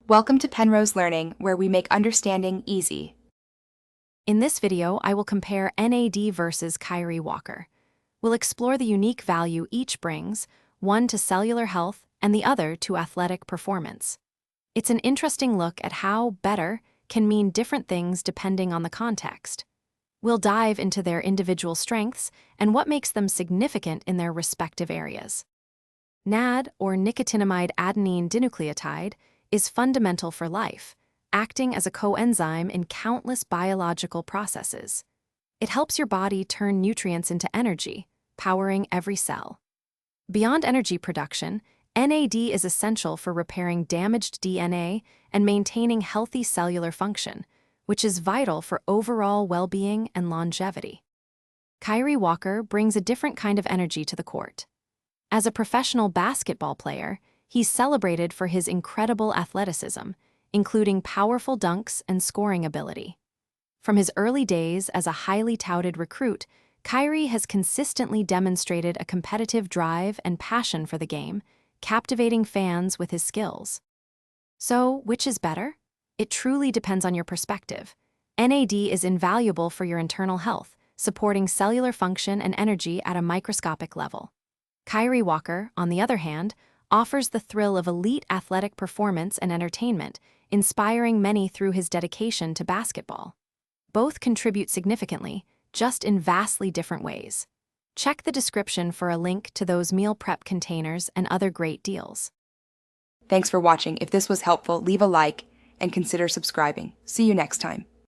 Welcome to Penrose Learning, where we make understanding easy. In this video, I will compare NAD versus Kyree Walker. We'll explore the unique value each brings, one to cellular health and the other to athletic performance. It's an interesting look at how better can mean different things depending on the context. We'll dive into their individual strengths and what makes them significant in their respective areas. NAD, or nicotinamide adenine dinucleotide, is fundamental for life, acting as a coenzyme in countless biological processes. It helps your body turn nutrients into energy, powering every cell. Beyond energy production, NAD is essential for repairing damaged DNA and maintaining healthy cellular function, which is vital for overall well-being and longevity. Kyree Walker brings a different kind of energy to the court. As a professional basketball player, he's celebrated for his incredible athleticism, including powerful dunks and scoring ability. From his early days as a highly touted recruit, Kyree has consistently demonstrated a competitive drive and passion for the game, captivating fans with his skills. So, which is better? It truly depends on your perspective. NAD is invaluable for your internal health, supporting cellular function and energy at a microscopic level. Kyree Walker, on the other hand, offers the thrill of elite athletic performance and entertainment, inspiring many through his dedication to basketball. Both contribute significantly, just in vastly different ways. Check the description for a link to those meal prep containers and other great deals. Thanks for watching. If this was helpful, leave a like and consider subscribing. See you next time.